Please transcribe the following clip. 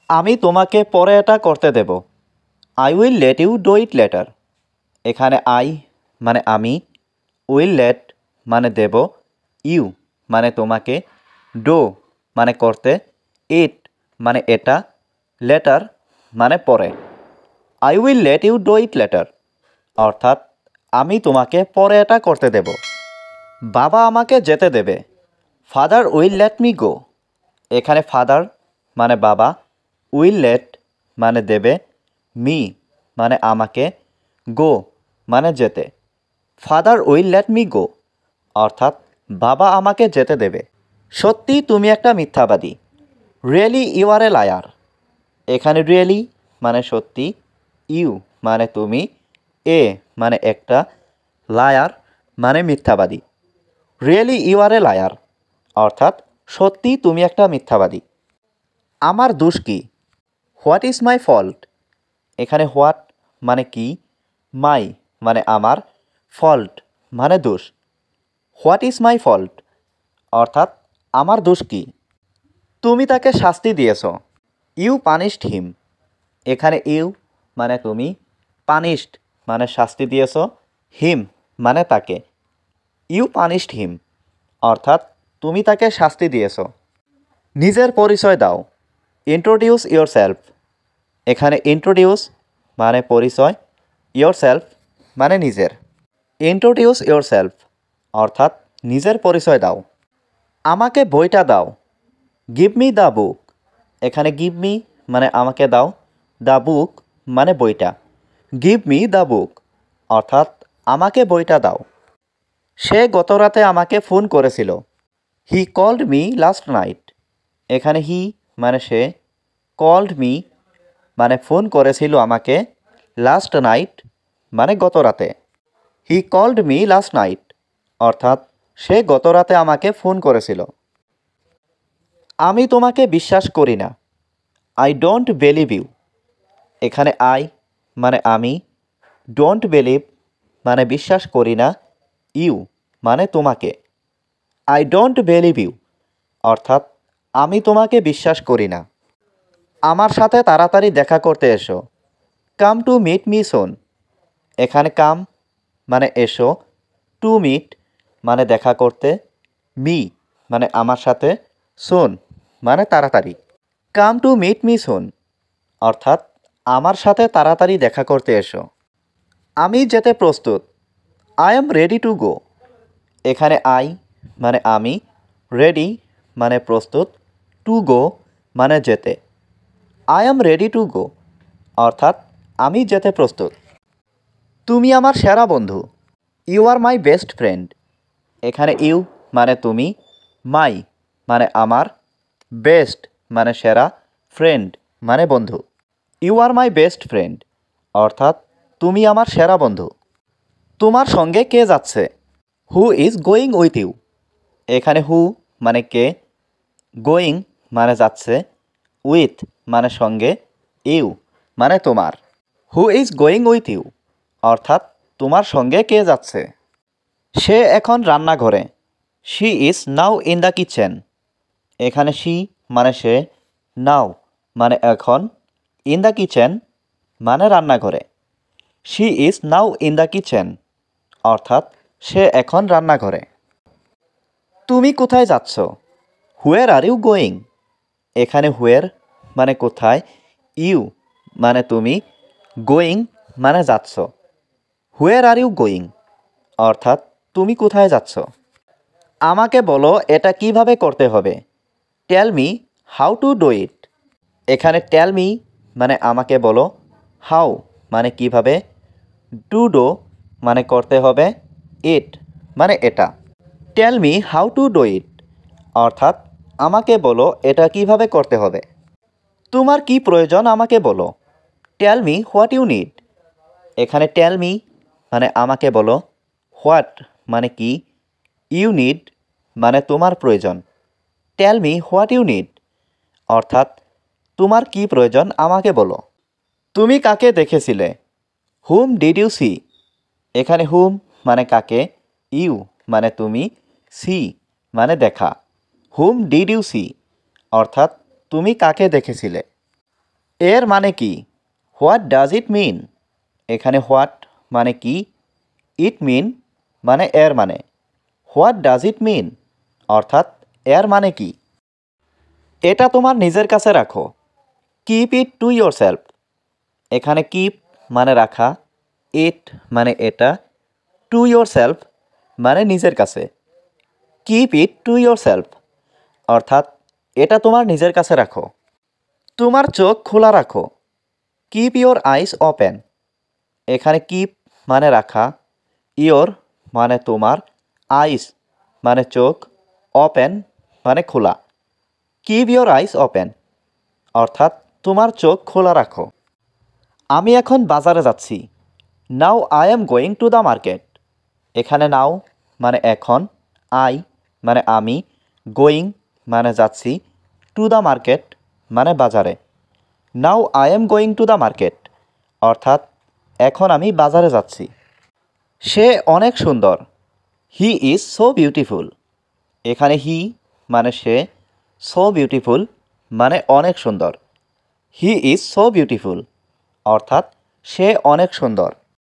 আমি তোমাকে পরে এটা করতে দেব। I will let you do it later. এখানে আই মানে আমি, উইল লেট মানে দেব, ইউ মানে তোমাকে, ডো মানে করতে, ইট মানে এটা, লেটার মানে পরে। I will let you do it later অর্থাৎ আমি তোমাকে পরে এটা করতে দেব। বাবা আমাকে যেতে দেবে। ফাদার উইল লেট মি গো। এখানে ফাদার মানে বাবা, উইল লেট মানে দেবে, মি মানে আমাকে, গো মানে যেতে। Father will let me go অর্থাৎ বাবা আমাকে যেতে দেবে। সত্যি তুমি একটা মিথ্যাবাদী। Really you are a liar. এখানে রিয়েলি মানে সত্যি, ইউ মানে তুমি, এ মানে একটা, লায়ার মানে মিথ্যাবাদী। Really you are a liar অর্থাৎ সত্যি তুমি একটা মিথ্যাবাদী। আমার দোষ কি? What is my fault. এখানে হোয়াট মানে কি, মাই মানে আমার, ফল্ট মানে দোষ। হোয়াট ইজ মাই ফল্ট অর্থাৎ আমার দোষ কি? তুমি তাকে শাস্তি দিয়েছ। ইউ পানিশড হিম। এখানে ইউ মানে তুমি, পানিশড মানে শাস্তি দিয়েছ, হিম মানে তাকে। ইউ পানিশড হিম অর্থাৎ তুমি তাকে শাস্তি দিয়েছ। নিজের পরিচয় দাও। Introduce your self. এখানে ইন্ট্রোডিউস মানে পরিচয়, ইয়োর সেলফ মানে নিজের। ইন্ট্রোডিউস ইয়োর সেলফ অর্থাৎ নিজের পরিচয় দাও। আমাকে বইটা দাও। Give me the book. এখানে গিভ মি মানে আমাকে দাও, দ্য বুক মানে বইটা। গিভ মি দ্য বুক অর্থাৎ আমাকে বইটা দাও। সে গতরাতে আমাকে ফোন করেছিল। He called me last night. এখানে হি মানে সে, কল্ড মি মানে ফোন করেছিল আমাকে, লাস্ট নাইট মানে গতরাতে। He called me last night অর্থাৎ সে গতরাতে আমাকে ফোন করেছিল। আমি তোমাকে বিশ্বাস করি না। I don't believe you. এখানে আই মানে আমি, ডোন্ট বিলিভ মানে বিশ্বাস করি না, ইউ মানে তোমাকে। আই ডোন্ট বিলিভ ইউ অর্থাৎ আমি তোমাকে বিশ্বাস করি না। আমার সাথে তাড়াতাড়ি দেখা করতে এসো। কাম টু মিট মি সোন। এখানে কাম মানে এসো, টু মিট মানে দেখা করতে, মি মানে আমার সাথে, সোন মানে তাড়াতাড়ি। কাম টু মিট মি সোন অর্থাৎ আমার সাথে তাড়াতাড়ি দেখা করতে এসো। আমি যেতে প্রস্তুত। আই এম রেডি টু গো। এখানে আই মানে আমি, রেডি মানে প্রস্তুত, টু গো মানে যেতে। I am ready to go অর্থাৎ আমি যেতে প্রস্তুত। তুমি আমার সেরা বন্ধু। You are my best friend. এখানে ইউ মানে তুমি, মাই মানে আমার, বেস্ট মানে সেরা, ফ্রেন্ড মানে বন্ধু। You are my best friend অর্থাৎ তুমি আমার সেরা বন্ধু। তোমার সঙ্গে কে যাচ্ছে? Who is going with you. এখানে হু মানে কে, গোয়িং মানে যাচ্ছে, উইথ মানে সঙ্গে, ইউ মানে তোমার। Who is going with you অর্থাৎ তোমার সঙ্গে কে যাচ্ছে? সে এখন রান্নাঘরে। She is now in the kitchen. এখানে শি মানে সে, নাও মানে এখন, ইন দ্য কিচেন মানে রান্নাঘরে। She is now in the kitchen অর্থাৎ সে এখন রান্নাঘরে। তুমি কোথায় যাচ্ছ? হুয়ের আর ইউ গোয়িং। এখানে হুয়ের মানে কোথায়, ইউ মানে তুমি, গোয়িং মানে যাচ্ছ। হুয়ের আর ইউ গোয়িং অর্থাৎ তুমি কোথায় যাচ্ছ? আমাকে বলো এটা কিভাবে করতে হবে। Tell me how to do it. এখানে টেল মি মানে আমাকে বলো, হাউ মানে কিভাবে, টু ডু মানে করতে হবে, ইট মানে এটা। Tell me how to do it অর্থাৎ আমাকে বলো এটা কিভাবে করতে হবে। তোমার কি প্রয়োজন আমাকে বলো। Tell me what you need. এখানে টেল মি মানে আমাকে বলো, হোয়াট মানে কি, ইউ নিড মানে তোমার প্রয়োজন। Tell me what you need অর্থাৎ তোমার কি প্রয়োজন আমাকে বলো। তুমি কাকে দেখেছিলে? Whom did you see. এখানে হুম মানে কাকে, ইউ মানে তুমি, সি মানে দেখা। হুম ডিড ইউ সি অর্থাৎ তুমি কাকে দেখেছিলে। এর মানে কি? হোয়াট ডাজ ইট মিন? এখানে হোয়াট মানে কি, ইট মিন মানে এর মানে। হোয়াট ডাজ ইট মিন অর্থাৎ এর মানে কি? এটা তোমার নিজের কাছে রাখো। Keep it to your self. এখানে কিপ মানে রাখা, ইট মানে এটা, টু ইয়োর সেলফ মানে নিজের কাছে। Keep it to your self অর্থাৎ এটা তোমার নিজের কাছে রাখো। তোমার চোখ খোলা রাখো। Keep your eyes open. এখানে কিপ মানে রাখা, ইয়োর মানে তোমার, আইস মানে চোখ, ওপেন মানে খোলা। কিপ ইয়োর আইস ওপেন অর্থাৎ তোমার চোখ খোলা রাখো। আমি এখন বাজারে যাচ্ছি। Now I am going to the market. এখানে নাও মানে এখন, আই মানে আমি, গোয়িং মানে যাচ্ছি, টু দ্য মার্কেট মানে বাজারে। Now I am going to the market অর্থাৎ এখন আমি বাজারে যাচ্ছি। সে অনেক সুন্দর। He is so beautiful. এখানে হি মানে সে, সো বিউটিফুল মানে অনেক সুন্দর। হি ইজ সো বিউটিফুল অর্থাৎ সে অনেক সুন্দর।